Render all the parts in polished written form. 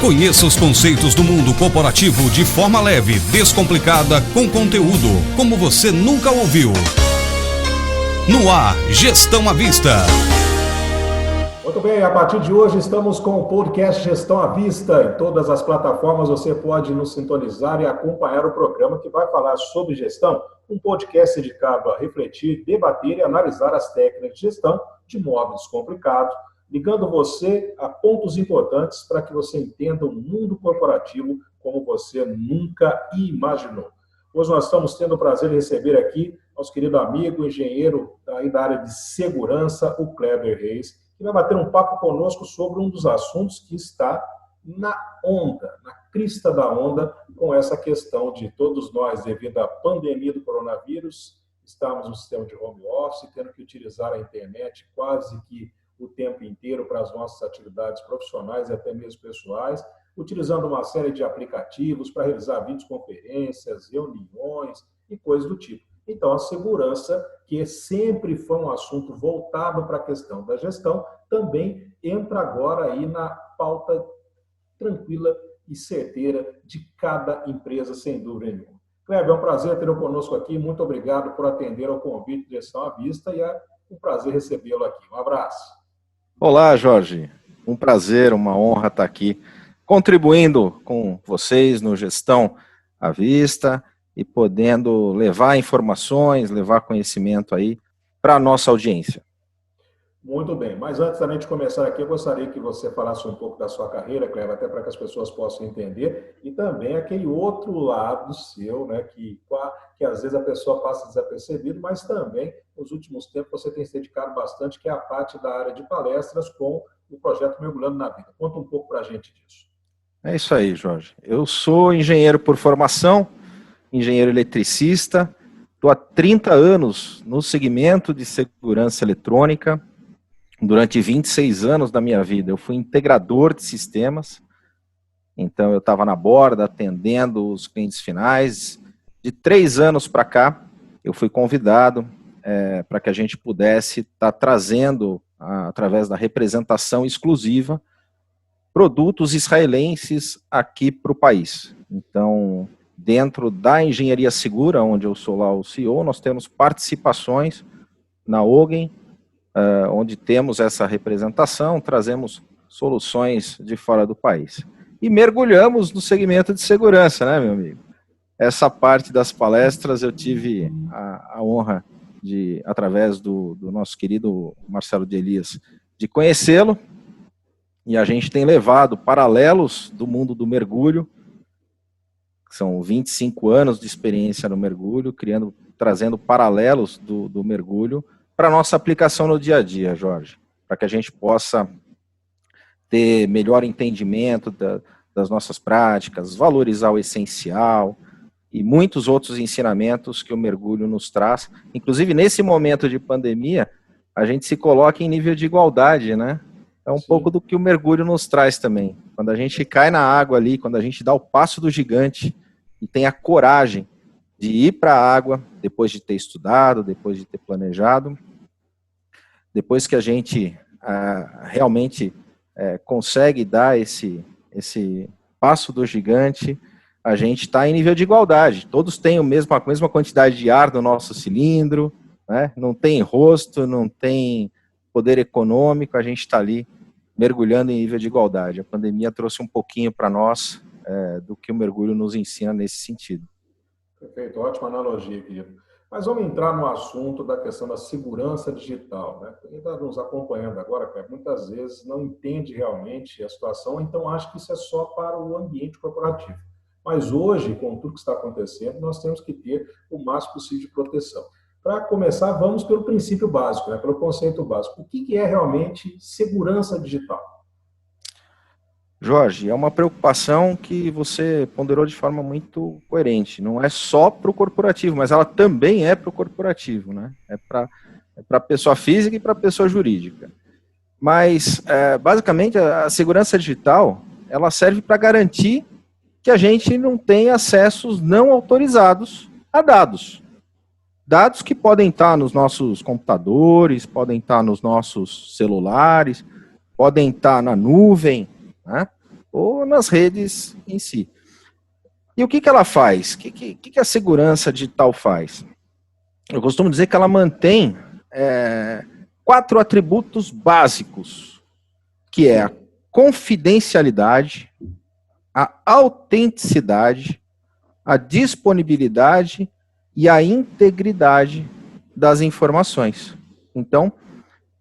Conheça os conceitos do mundo corporativo de forma leve, descomplicada, com conteúdo como você nunca ouviu. No ar, Gestão à Vista. Muito bem, a partir de hoje estamos com o podcast Gestão à Vista. Em todas as plataformas você pode nos sintonizar e acompanhar o programa que vai falar sobre gestão. Um podcast dedicado a refletir, debater e analisar as técnicas de gestão de modo descomplicado, ligando você a pontos importantes para que você entenda o mundo corporativo como você nunca imaginou. Hoje nós estamos tendo o prazer de receber aqui nosso querido amigo, engenheiro da área de segurança, o Kleber Reis, que vai bater um papo conosco sobre um dos assuntos que está na onda, na crista da onda, com essa questão de todos nós, devido à pandemia do coronavírus, estamos no sistema de home office, tendo que utilizar a internet quase que o tempo inteiro para as nossas atividades profissionais e até mesmo pessoais, utilizando uma série de aplicativos para realizar videoconferências, reuniões e coisas do tipo. Então, a segurança, que sempre foi um assunto voltado para a questão da gestão, também entra agora aí na pauta tranquila e certeira de cada empresa, sem dúvida nenhuma. Kleber, é um prazer tê-lo conosco aqui. Muito obrigado por atender ao convite de Gestão à Vista e é um prazer recebê-lo aqui. Um abraço. Olá, Jorge. Um prazer, uma honra estar aqui contribuindo com vocês no Gestão à Vista e podendo levar informações, levar conhecimento aí para a nossa audiência. Muito bem, mas antes também de começar aqui, eu gostaria que você falasse um pouco da sua carreira, Cleber, até para que as pessoas possam entender, e também aquele outro lado seu, né, que às vezes a pessoa passa desapercebido, mas também, nos últimos tempos, você tem se dedicado bastante, que é a parte da área de palestras com o projeto Mergulhando na Vida. Conta um pouco para a gente disso. É isso aí, Jorge. Eu sou engenheiro por formação, engenheiro eletricista, estou há 30 anos no segmento de segurança eletrônica. Durante 26 anos da minha vida, eu fui integrador de sistemas, então eu estava na borda, atendendo os clientes finais. De 3 anos para cá, eu fui convidado para que a gente pudesse estar trazendo, através da representação exclusiva, produtos israelenses aqui para o país. Então, dentro da engenharia segura, onde eu sou lá o CEO, nós temos participações na Ogen, onde temos essa representação, trazemos soluções de fora do país. E mergulhamos no segmento de segurança, né, meu amigo? Essa parte das palestras eu tive a honra de, através do nosso querido Marcelo de Elias, de conhecê-lo, e a gente tem levado paralelos do mundo do mergulho, são 25 anos de experiência no mergulho, trazendo paralelos do mergulho, para a nossa aplicação no dia a dia, Jorge, para que a gente possa ter melhor entendimento das nossas práticas, valorizar o essencial e muitos outros ensinamentos que o mergulho nos traz. Inclusive, nesse momento de pandemia, a gente se coloca em nível de igualdade, né? É um pouco do que o mergulho nos traz também. Quando a gente cai na água ali, quando a gente dá o passo do gigante e tem a coragem de ir para a água, depois de ter estudado, depois de ter planejado, depois que a gente realmente consegue dar esse passo do gigante, a gente está em nível de igualdade. Todos têm a mesma quantidade de ar no nosso cilindro, né? Não tem rosto, não tem poder econômico, a gente está ali mergulhando em nível de igualdade. A pandemia trouxe um pouquinho para nós do que o mergulho nos ensina nesse sentido. Perfeito, ótima analogia, querido. Mas vamos entrar no assunto da questão da segurança digital, né? Quem está nos acompanhando agora, muitas vezes não entende realmente a situação, então acha que isso é só para o ambiente corporativo. Mas hoje, com tudo que está acontecendo, nós temos que ter o máximo possível de proteção. Para começar, vamos pelo princípio básico, né? Pelo conceito básico. O que é realmente segurança digital? Jorge, é uma preocupação que você ponderou de forma muito coerente. Não é só para o corporativo, mas ela também é para o corporativo, né? É para a pessoa física e para a pessoa jurídica. Mas, basicamente, a segurança digital, ela serve para garantir que a gente não tem acessos não autorizados a dados. Dados que podem estar nos nossos computadores, podem estar nos nossos celulares, podem estar na nuvem, né? ou nas redes em si. E o que ela faz? O que a segurança digital faz? Eu costumo dizer que ela mantém 4 atributos básicos, que é a confidencialidade, a autenticidade, a disponibilidade e a integridade das informações. Então,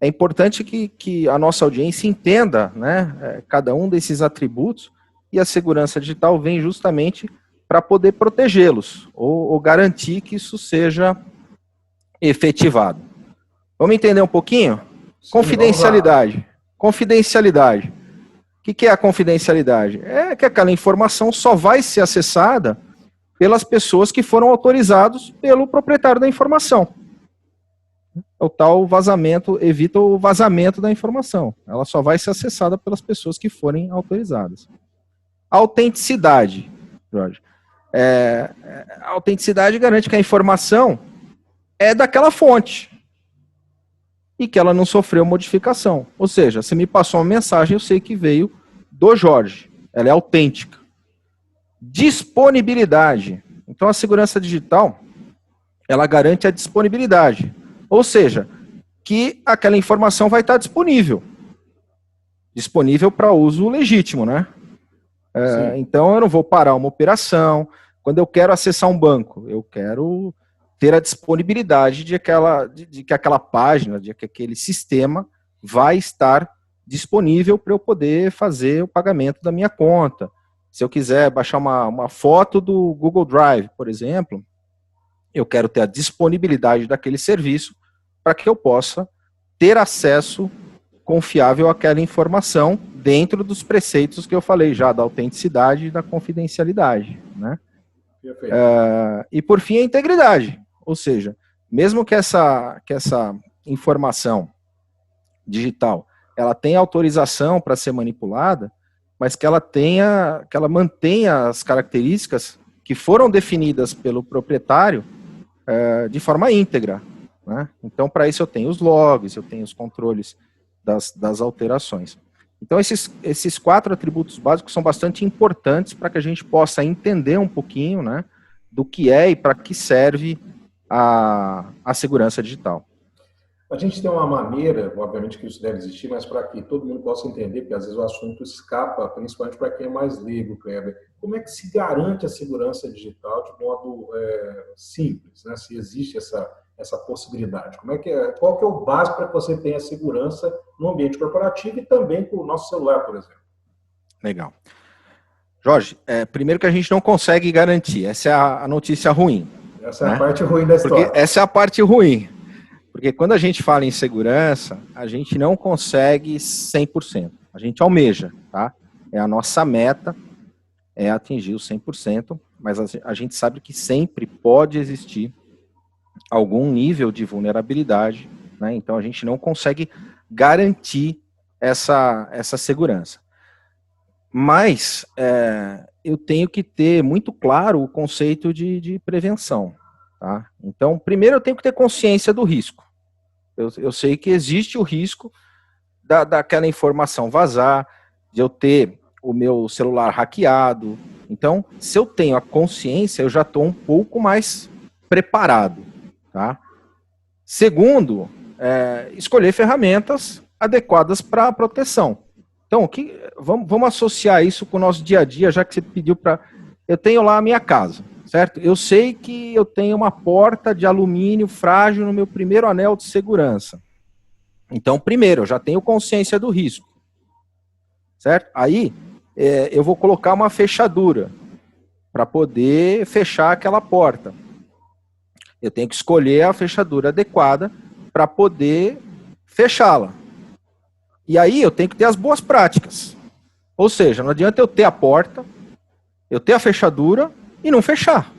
é importante que a nossa audiência entenda, né, cada um desses atributos, e a segurança digital vem justamente para poder protegê-los, ou garantir que isso seja efetivado. Vamos entender um pouquinho? Sim, confidencialidade. Confidencialidade. O que é a confidencialidade? É que aquela informação só vai ser acessada pelas pessoas que foram autorizados pelo proprietário da informação. O tal vazamento, evita o vazamento da informação. Ela só vai ser acessada pelas pessoas que forem autorizadas. Autenticidade, Jorge. A autenticidade garante que a informação é daquela fonte e que ela não sofreu modificação. Ou seja, se me passou uma mensagem, eu sei que veio do Jorge. Ela é autêntica. Disponibilidade. Então, a segurança digital, ela garante a disponibilidade. Ou seja, que aquela informação vai estar disponível. Disponível para uso legítimo, né? Então, eu não vou parar uma operação. Quando eu quero acessar um banco, eu quero ter a disponibilidade de que aquela página, de que aquele sistema vai estar disponível para eu poder fazer o pagamento da minha conta. Se eu quiser baixar uma foto do Google Drive, por exemplo, eu quero ter a disponibilidade daquele serviço para que eu possa ter acesso confiável àquela informação dentro dos preceitos que eu falei já, da autenticidade e da confidencialidade, né? E por fim, a integridade. Ou seja, mesmo que essa informação digital ela tenha autorização para ser manipulada, mas que ela mantenha as características que foram definidas pelo proprietário de forma íntegra, né? Então, para isso eu tenho os logs, eu tenho os controles das alterações. Então, esses 4 atributos básicos são bastante importantes para que a gente possa entender um pouquinho, né, do que é e para que serve a segurança digital. A gente tem uma maneira, obviamente que isso deve existir, mas para que todo mundo possa entender, porque às vezes o assunto escapa, principalmente para quem é mais leigo, Kleber. Como é que se garante a segurança digital de modo simples, né? Se existe essa possibilidade? Qual que é o básico para que você tenha segurança no ambiente corporativo e também com o nosso celular, por exemplo? Legal. Jorge, primeiro que a gente não consegue garantir, essa é a notícia ruim. Essa é a parte ruim da história. Porque essa é a parte ruim. Porque quando a gente fala em segurança, a gente não consegue 100%. A gente almeja, tá? É a nossa meta, é atingir os 100%, mas a gente sabe que sempre pode existir algum nível de vulnerabilidade, né? Então a gente não consegue garantir essa segurança. Mas eu tenho que ter muito claro o conceito de prevenção. Tá? Então, primeiro eu tenho que ter consciência do risco. Eu sei que existe o risco daquela informação vazar, de eu ter o meu celular hackeado. Então, se eu tenho a consciência, eu já estou um pouco mais preparado. Tá? Segundo, escolher ferramentas adequadas para a proteção. Então, vamos associar isso com o nosso dia a dia, já que você pediu para... Eu tenho lá a minha casa. Certo? Eu sei que eu tenho uma porta de alumínio frágil no meu primeiro anel de segurança. Então, primeiro, eu já tenho consciência do risco. Certo? Aí, eu vou colocar uma fechadura para poder fechar aquela porta. Eu tenho que escolher a fechadura adequada para poder fechá-la. E aí, eu tenho que ter as boas práticas. Ou seja, não adianta eu ter a porta, eu ter a fechadura e não fechar.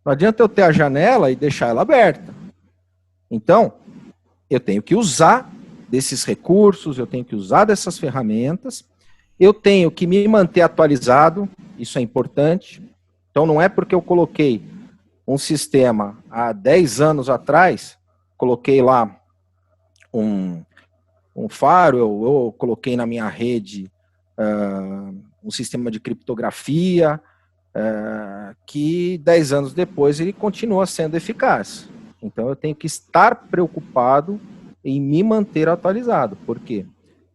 Não adianta eu ter a janela e deixar ela aberta. Então, eu tenho que usar desses recursos, eu tenho que usar dessas ferramentas, eu tenho que me manter atualizado, isso é importante. Então, não é porque eu coloquei um sistema há 10 anos atrás, coloquei lá um firewall, eu coloquei na minha rede um sistema de criptografia, que 10 anos depois ele continua sendo eficaz. Então eu tenho que estar preocupado em me manter atualizado. Por quê?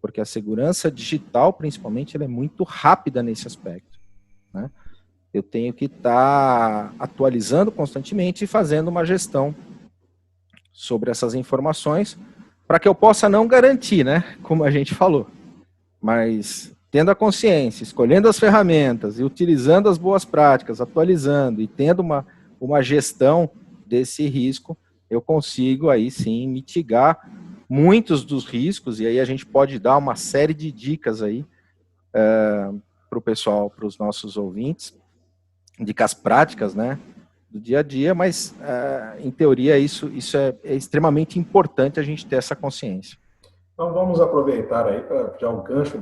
Porque a segurança digital, principalmente, ela é muito rápida nesse aspecto, né? Eu tenho que estar atualizando constantemente e fazendo uma gestão sobre essas informações para que eu possa não garantir, né? Como a gente falou, mas tendo a consciência, escolhendo as ferramentas e utilizando as boas práticas, atualizando e tendo uma gestão desse risco, eu consigo aí sim mitigar muitos dos riscos, e aí a gente pode dar uma série de dicas aí para o pessoal, para os nossos ouvintes, dicas práticas, né, do dia a dia, mas em teoria isso é extremamente importante a gente ter essa consciência. Então vamos aproveitar aí para já o gancho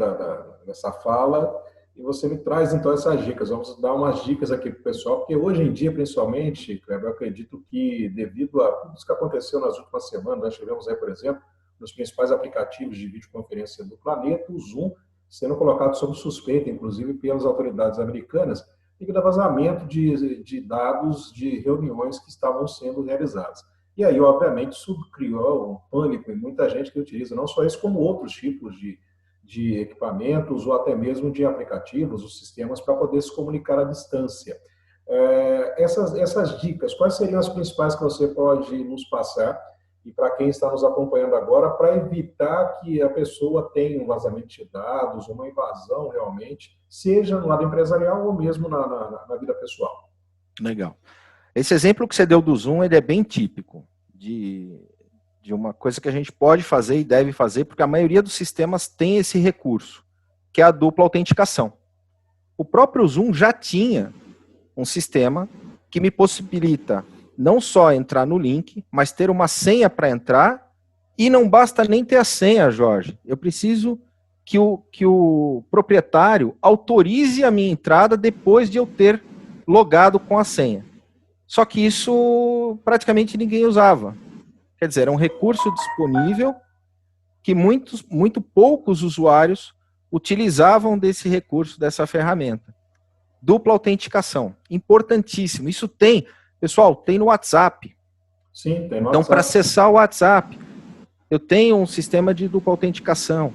dessa fala e você me traz então essas dicas. Vamos dar umas dicas aqui para o pessoal, porque hoje em dia, principalmente, eu acredito que devido a tudo isso que aconteceu nas últimas semanas, nós tivemos aí, por exemplo, nos principais aplicativos de videoconferência do planeta, o Zoom, sendo colocado sob suspeita, inclusive pelas autoridades americanas, devido a vazamento de dados de reuniões que estavam sendo realizadas. E aí, obviamente, isso criou um pânico em muita gente que utiliza não só isso, como outros tipos de equipamentos ou até mesmo de aplicativos, os sistemas, para poder se comunicar à distância. Essas dicas, quais seriam as principais que você pode nos passar? E para quem está nos acompanhando agora, para evitar que a pessoa tenha um vazamento de dados, uma invasão realmente, seja no lado empresarial ou mesmo na vida pessoal. Legal. Esse exemplo que você deu do Zoom, ele é bem típico de uma coisa que a gente pode fazer e deve fazer, porque a maioria dos sistemas tem esse recurso, que é a dupla autenticação. O próprio Zoom já tinha um sistema que me possibilita não só entrar no link, mas ter uma senha para entrar, e não basta nem ter a senha, Jorge. Eu preciso que o proprietário autorize a minha entrada depois de eu ter logado com a senha. Só que isso praticamente ninguém usava. Quer dizer, era um recurso disponível que muito poucos usuários utilizavam desse recurso, dessa ferramenta. Dupla autenticação, importantíssimo. Isso tem, pessoal, tem no WhatsApp. Sim, tem no Então, WhatsApp. para acessar o WhatsApp, eu tenho um sistema de dupla autenticação.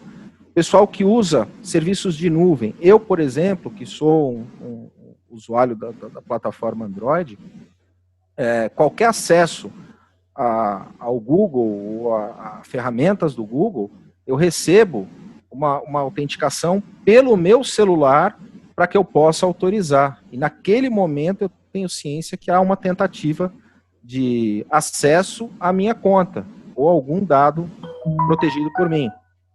Pessoal que usa serviços de nuvem. Eu, por exemplo, que sou um usuário da plataforma Android, qualquer acesso ao Google ou a ferramentas do Google, eu recebo uma autenticação pelo meu celular para que eu possa autorizar. E naquele momento eu tenho ciência que há uma tentativa de acesso à minha conta ou algum dado protegido por mim.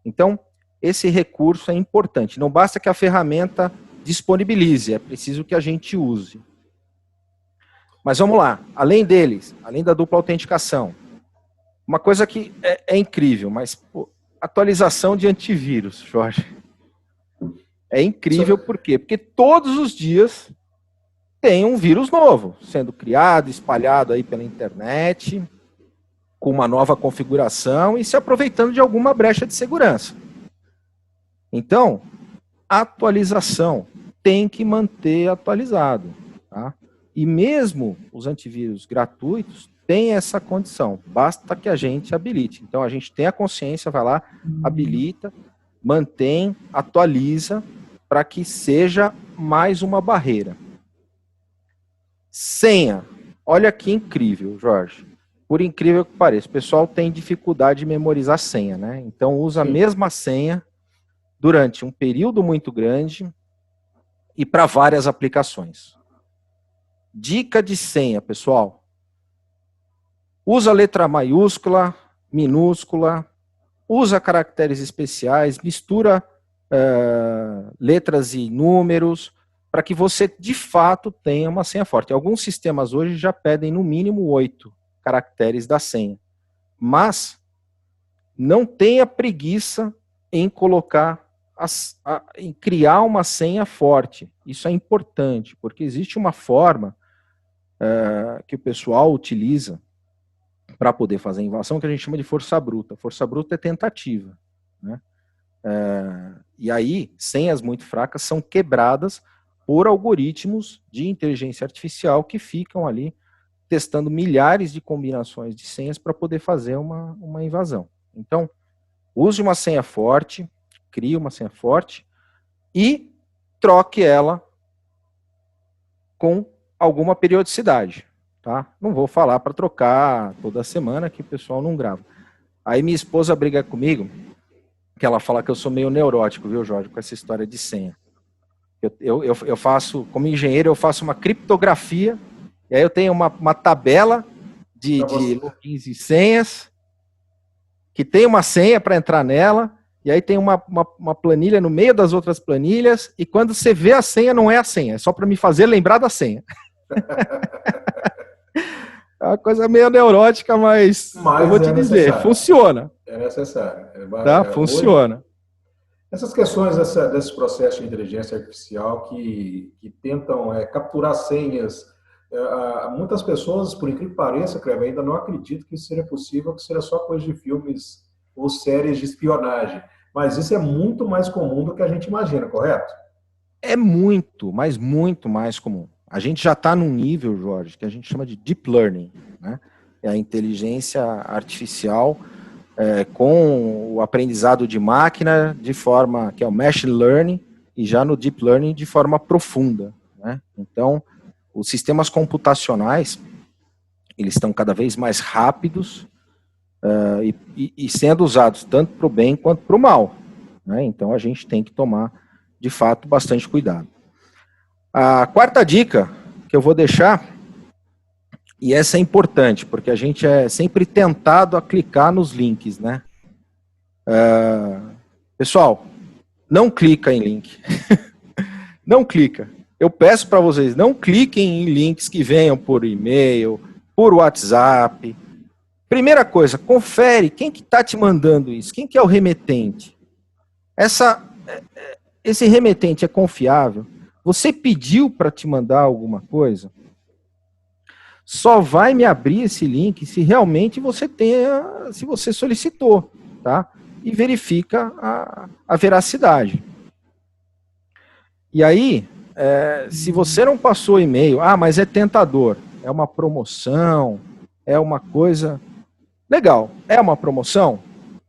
Então, esse recurso é importante. Não basta que a ferramenta disponibilize, é preciso que a gente use. Mas vamos lá, além deles, além da dupla autenticação, uma coisa que é incrível, mas atualização de antivírus, Jorge. É incrível por quê? Porque todos os dias tem um vírus novo sendo criado, espalhado aí pela internet, com uma nova configuração e se aproveitando de alguma brecha de segurança. Então, atualização tem que manter atualizado, tá? E mesmo os antivírus gratuitos têm essa condição, basta que a gente habilite. Então, a gente tem a consciência, vai lá, habilita, mantém, atualiza, para que seja mais uma barreira. Senha. Olha que incrível, Jorge. Por incrível que pareça, o pessoal tem dificuldade de memorizar senha, né? Então, usa a mesma senha durante um período muito grande e para várias aplicações. Dica de senha, pessoal. Usa letra maiúscula, minúscula, usa caracteres especiais, mistura letras e números, para que você, de fato, tenha uma senha forte. Alguns sistemas hoje já pedem, no mínimo, 8 caracteres da senha. Mas não tenha preguiça em colocar, em criar uma senha forte. Isso é importante, porque existe uma forma que o pessoal utiliza para poder fazer invasão, que a gente chama de força bruta. Força bruta é tentativa, né? E aí, senhas muito fracas são quebradas por algoritmos de inteligência artificial que ficam ali testando milhares de combinações de senhas para poder fazer uma invasão. Então, use uma senha forte, crie uma senha forte e troque ela com alguma periodicidade, tá? Não vou falar para trocar toda semana, que o pessoal não grava. Aí minha esposa briga comigo, que ela fala que eu sou meio neurótico, viu, Jorge, com essa história de senha. Eu faço, como engenheiro, eu faço uma criptografia, e aí eu tenho uma tabela de logins e senhas, que tem uma senha para entrar nela, e aí tem uma planilha no meio das outras planilhas, e quando você vê a senha, não é a senha, é só para me fazer lembrar da senha. É uma coisa meio neurótica, mas eu vou te dizer, funciona. É necessário. Funciona. Essas questões desses processos de inteligência artificial que tentam capturar senhas, muitas pessoas, por incrível que pareça, Cleber, ainda não acreditam que isso seria possível, que seria só coisa de filmes ou séries de espionagem. Mas isso é muito mais comum do que a gente imagina, correto? É muito, mas muito mais comum. A gente já está num nível, Jorge, que a gente chama de deep learning, né? É a inteligência artificial com o aprendizado de máquina de forma, que é o machine learning, e já no deep learning de forma profunda, né? Então, os sistemas computacionais, eles estão cada vez mais rápidos e sendo usados tanto para o bem quanto para o mal, né? Então, a gente tem que tomar, de fato, bastante cuidado. A quarta dica que eu vou deixar, e essa é importante, porque a gente é sempre tentado a clicar nos links, né? Pessoal, não clica em link. Não clica. Eu peço para vocês, não cliquem em links que venham por e-mail, por WhatsApp. Primeira coisa, confere quem que está te mandando isso, quem que é o remetente. Esse remetente é confiável? Você pediu para te mandar alguma coisa? Só vai me abrir esse link se realmente se você solicitou, tá? E verifica a veracidade. E aí, se você não passou e-mail, mas é tentador, é uma promoção, é uma coisa legal, é uma promoção?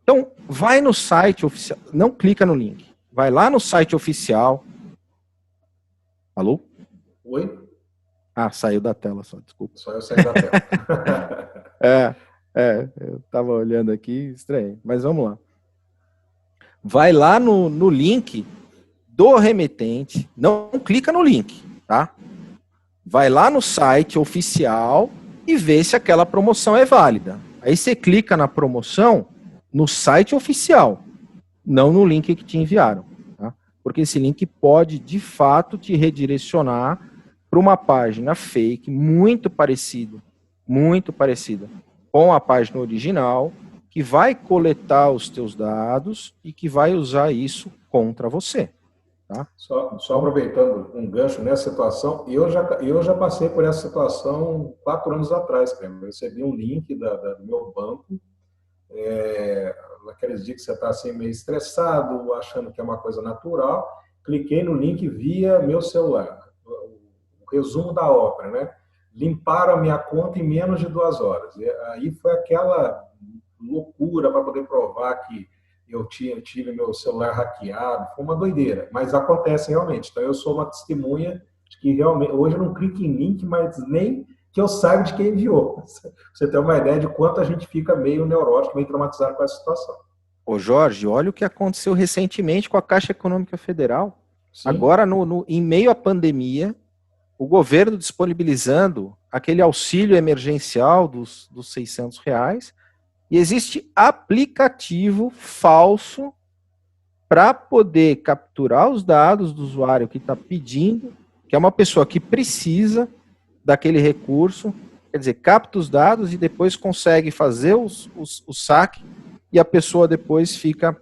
Então, vai no site oficial, não clica no link, vai lá no site oficial. Alô? Oi? Saiu da tela só, desculpa. Só eu saí da tela. Eu estava olhando aqui, estranho, mas vamos lá. Vai lá no link do remetente, não clica no link, tá? Vai lá no site oficial e vê se aquela promoção é válida. Aí você clica na promoção no site oficial, não no link que te enviaram, tá? Porque esse link pode, de fato, te redirecionar para uma página fake muito parecida com a página original, que vai coletar os teus dados e que vai usar isso contra você. Tá? Só aproveitando um gancho nessa situação, eu já passei por essa situação 4 anos atrás. Eu recebi um link do meu banco, naqueles dias que você está assim, meio estressado, achando que é uma coisa natural, cliquei no link via meu celular. Resumo da ópera, né? Limparam a minha conta em menos de 2 horas. E aí foi aquela loucura para poder provar que eu tive meu celular hackeado. Foi uma doideira, mas acontece realmente. Então eu sou uma testemunha de que realmente hoje eu não clico em link, mas nem que eu saiba de quem enviou. Você tem uma ideia de quanto a gente fica meio neurótico, meio traumatizado com essa situação. Ô Jorge, olha o que aconteceu recentemente com a Caixa Econômica Federal. Sim. Agora, em meio à pandemia, o governo disponibilizando aquele auxílio emergencial dos R$600, e existe aplicativo falso para poder capturar os dados do usuário que está pedindo, que é uma pessoa que precisa daquele recurso, quer dizer, capta os dados e depois consegue fazer o saque, e a pessoa depois fica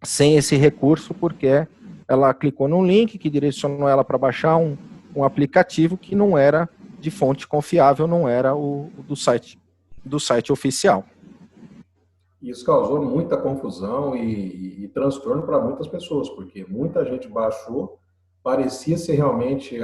sem esse recurso porque ela clicou num link que direcionou ela para baixar um aplicativo que não era de fonte confiável, não era o do site oficial. Isso causou muita confusão e transtorno para muitas pessoas, porque muita gente baixou, parecia ser realmente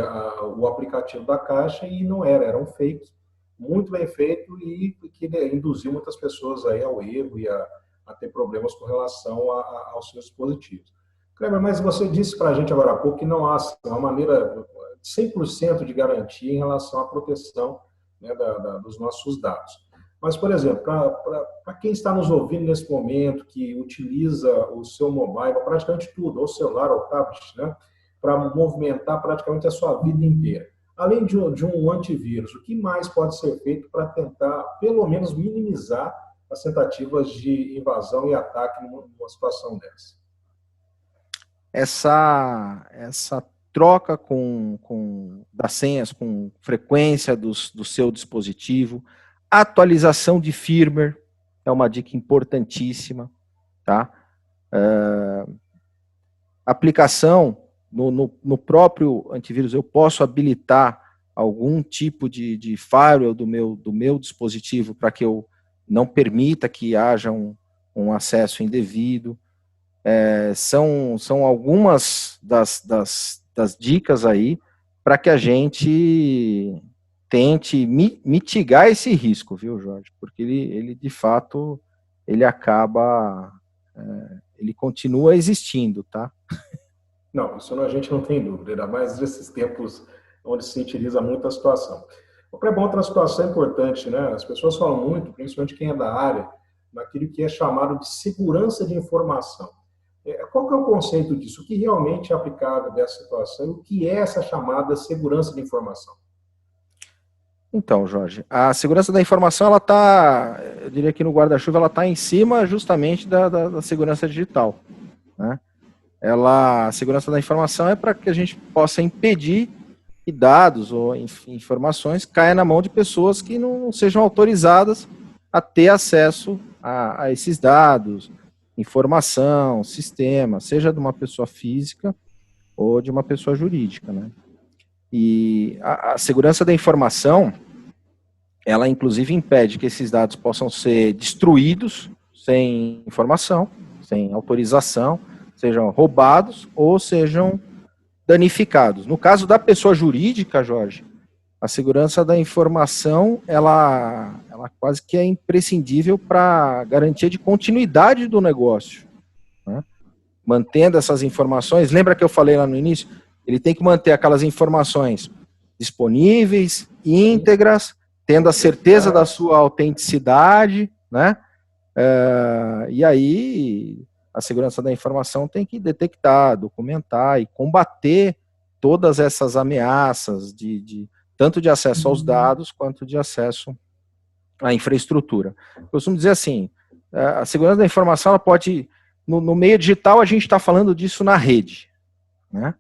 o aplicativo da Caixa e não era, era um fake, muito bem feito e que induziu muitas pessoas aí ao erro e a ter problemas com relação aos seus dispositivos. Kleber, mas você disse para a gente agora há pouco que não há uma maneira 100% de garantia em relação à proteção, né, dos nossos dados. Mas, por exemplo, para quem está nos ouvindo nesse momento, que utiliza o seu mobile para praticamente tudo, ou celular ou tablet, né, para movimentar praticamente a sua vida inteira. Além de um antivírus, o que mais pode ser feito para tentar, pelo menos, minimizar as tentativas de invasão e ataque numa situação dessa? Essa troca das senhas com frequência do seu dispositivo, atualização de firmware é uma dica importantíssima, tá? Aplicação no próprio antivírus, eu posso habilitar algum tipo de firewall do meu dispositivo para que eu não permita que haja um acesso indevido. São algumas das dicas aí para que a gente tente mitigar esse risco, viu, Jorge? Porque ele de fato, ele acaba, ele continua existindo, tá? Não, isso a gente não tem dúvida, ainda mais nesses tempos onde se utiliza muito a situação. Outra situação importante, né? As pessoas falam muito, principalmente quem é da área, naquilo que é chamado de segurança de informação. Qual que é o conceito disso? O que realmente é aplicável dessa situação e o que é essa chamada segurança de informação? Então, Jorge, a segurança da informação, ela está, eu diria que no guarda-chuva, ela está em cima justamente da segurança digital, né? A segurança da informação é para que a gente possa impedir que dados ou informações caia na mão de pessoas que não sejam autorizadas a ter acesso a esses dados, informação, sistema, seja de uma pessoa física ou de uma pessoa jurídica, né? E a segurança da informação, ela inclusive impede que esses dados possam ser destruídos sem informação, sem autorização, sejam roubados ou sejam danificados. No caso da pessoa jurídica, Jorge, a segurança da informação, ela quase que é imprescindível para a garantia de continuidade do negócio, né? Mantendo essas informações, lembra que eu falei lá no início? Ele tem que manter aquelas informações disponíveis, íntegras, tendo a certeza da sua autenticidade, né? E aí a segurança da informação tem que detectar, documentar e combater todas essas ameaças tanto de acesso aos dados quanto de acesso à infraestrutura. Eu costumo dizer assim, a segurança da informação, ela pode, no meio digital, a gente está falando disso na rede, né?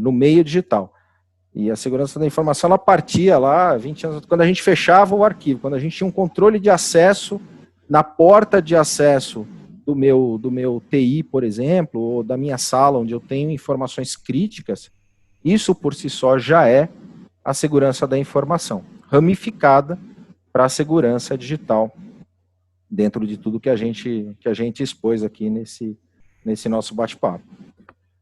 No meio digital. E a segurança da informação, ela partia lá, 20 anos, quando a gente fechava o arquivo, quando a gente tinha um controle de acesso na porta de acesso do meu TI, por exemplo, ou da minha sala, onde eu tenho informações críticas, isso por si só já é a segurança da informação, ramificada para a segurança digital, dentro de tudo que a gente expôs aqui nesse nosso bate-papo.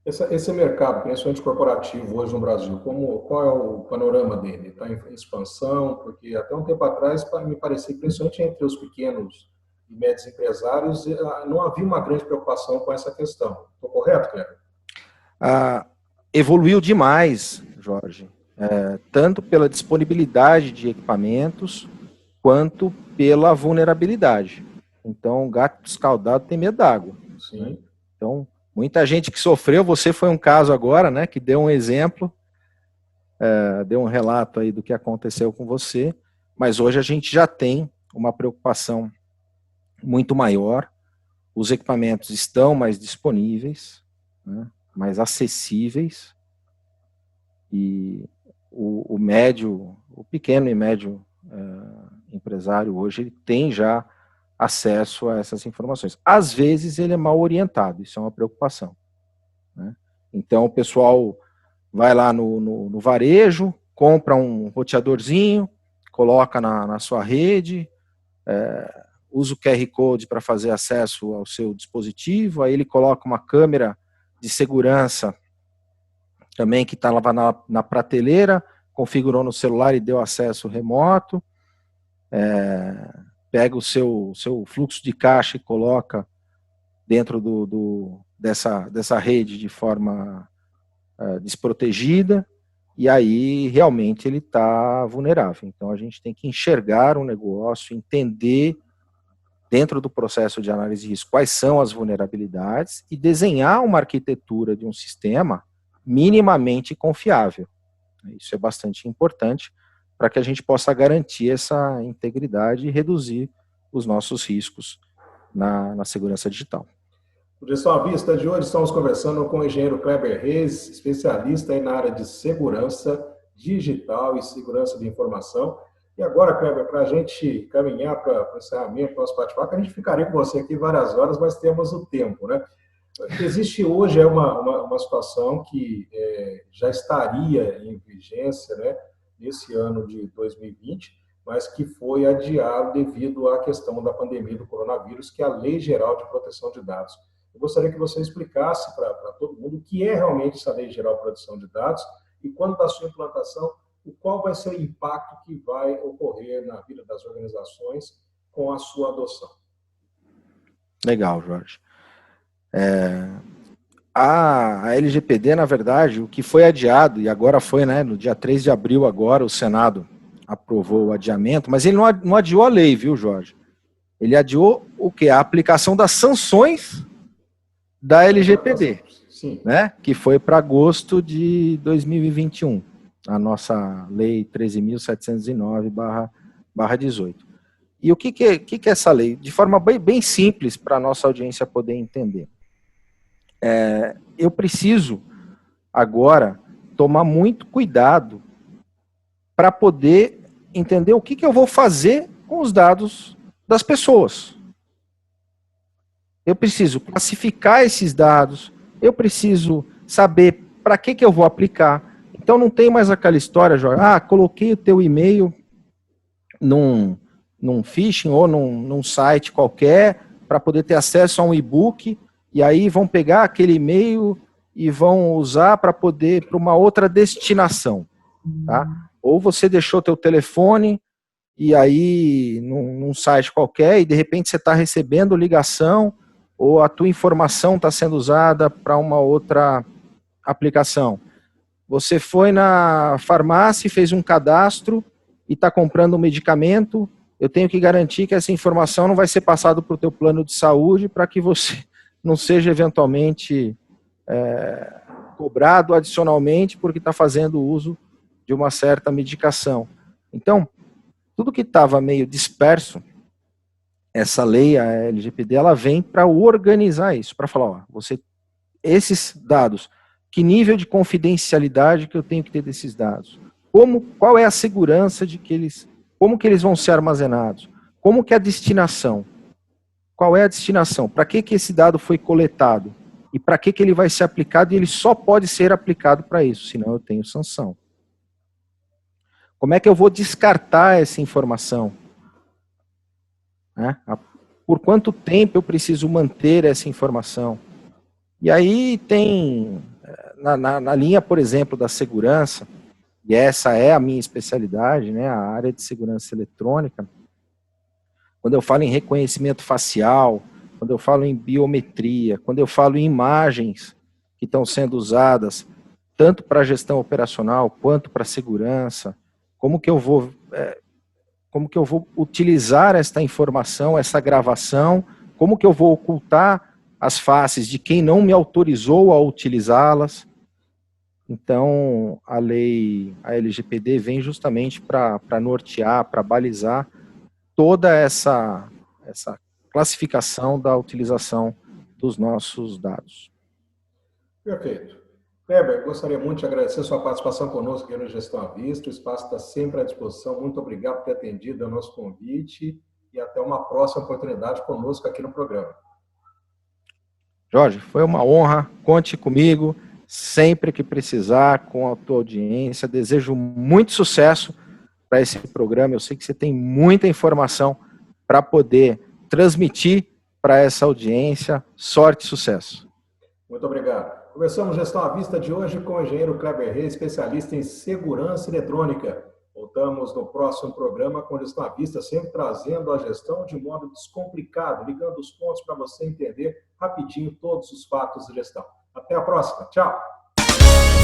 Esse mercado, principalmente corporativo hoje no Brasil, qual é o panorama dele? Está em expansão? Porque até um tempo atrás, me parecia que principalmente entre os pequenos e médios empresários, não havia uma grande preocupação com essa questão. Estou correto, Kleber? Evoluiu demais, Jorge, tanto pela disponibilidade de equipamentos, quanto pela vulnerabilidade. Então, gato escaldado tem medo d'água. Sim. Então, muita gente que sofreu, você foi um caso agora, né, que deu um exemplo, deu um relato aí do que aconteceu com você, mas hoje a gente já tem uma preocupação muito maior, os equipamentos estão mais disponíveis, né, mais acessíveis, e o pequeno e médio empresário hoje, ele tem já acesso a essas informações. Às vezes ele é mal orientado, isso é uma preocupação, né? Então o pessoal vai lá no varejo, compra um roteadorzinho, coloca na sua rede, usa o QR Code para fazer acesso ao seu dispositivo, aí ele coloca uma câmera de segurança também que estava na prateleira, configurou no celular e deu acesso remoto, pega o seu fluxo de caixa e coloca dentro dessa rede de forma desprotegida, e aí realmente ele está vulnerável. Então a gente tem que enxergar o negócio, entender dentro do processo de análise de risco quais são as vulnerabilidades e desenhar uma arquitetura de um sistema minimamente confiável. Isso é bastante importante para que a gente possa garantir essa integridade e reduzir os nossos riscos na segurança digital. O Gestão à Vista de hoje estamos conversando com o engenheiro Kleber Reis, especialista aí na área de segurança digital e segurança de informação. E agora, Kleber, para a gente caminhar para o encerramento do nosso bate-papo, a gente ficaria com você aqui várias horas, mas temos o tempo, né? Existe hoje uma situação que já estaria em vigência, né, nesse ano de 2020, mas que foi adiado devido à questão da pandemia do coronavírus, que é a Lei Geral de Proteção de Dados. Eu gostaria que você explicasse para todo mundo o que é realmente essa Lei Geral de Proteção de Dados e, quando da sua implantação, qual vai ser o impacto que vai ocorrer na vida das organizações com a sua adoção. Legal, Jorge. A LGPD, na verdade, o que foi adiado, e agora foi, né, no dia 3 de abril, agora o Senado aprovou o adiamento, mas ele não adiou a lei, viu, Jorge? Ele adiou o quê? A aplicação das sanções da LGPD, sim, né, que foi para agosto de 2021, a nossa lei 13.709/18. E o que é essa lei? De forma bem simples para a nossa audiência poder entender. Eu preciso agora tomar muito cuidado para poder entender o que eu vou fazer com os dados das pessoas. Eu preciso classificar esses dados, eu preciso saber para que eu vou aplicar. Então não tem mais aquela história, Jorge, coloquei o teu e-mail num phishing ou num site qualquer para poder ter acesso a um e-book, e aí vão pegar aquele e-mail e vão usar para uma outra destinação, tá? Ou você deixou teu telefone e aí num site qualquer e de repente você está recebendo ligação ou a tua informação está sendo usada para uma outra aplicação. Você foi na farmácia e fez um cadastro e está comprando um medicamento, eu tenho que garantir que essa informação não vai ser passada para o teu plano de saúde para que você não seja eventualmente cobrado adicionalmente porque está fazendo uso de uma certa medicação. Então, tudo que estava meio disperso, essa lei, a LGPD, ela vem para organizar isso, para falar, esses dados, que nível de confidencialidade que eu tenho que ter desses dados? Qual é a segurança como que eles vão ser armazenados? Como que é a destinação? Qual é a destinação? Para que esse dado foi coletado? E para que ele vai ser aplicado? E ele só pode ser aplicado para isso, senão eu tenho sanção. Como é que eu vou descartar essa informação? Por quanto tempo eu preciso manter essa informação? E aí tem, na linha, por exemplo, da segurança, e essa é a minha especialidade, né, a área de segurança eletrônica, quando eu falo em reconhecimento facial, quando eu falo em biometria, quando eu falo em imagens que estão sendo usadas, tanto para gestão operacional quanto para segurança, como que eu vou utilizar esta informação, essa gravação, como que eu vou ocultar as faces de quem não me autorizou a utilizá-las. Então, a LGPD vem justamente para nortear, para balizar toda essa classificação da utilização dos nossos dados. Perfeito. Kleber, gostaria muito de agradecer a sua participação conosco aqui no Gestão à Vista. O espaço está sempre à disposição. Muito obrigado por ter atendido ao nosso convite e até uma próxima oportunidade conosco aqui no programa. Jorge, foi uma honra. Conte comigo sempre que precisar, com a tua audiência. Desejo muito sucesso para esse programa. Eu sei que você tem muita informação para poder transmitir para essa audiência. Sorte e sucesso. Muito obrigado. Começamos Gestão à Vista de hoje com o engenheiro Kleber Reis, especialista em segurança eletrônica. Voltamos no próximo programa com Gestão à Vista, sempre trazendo a gestão de modo descomplicado, ligando os pontos para você entender rapidinho todos os fatos de gestão. Até a próxima. Tchau.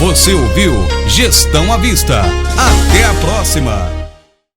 Você ouviu Gestão à Vista. Até a próxima.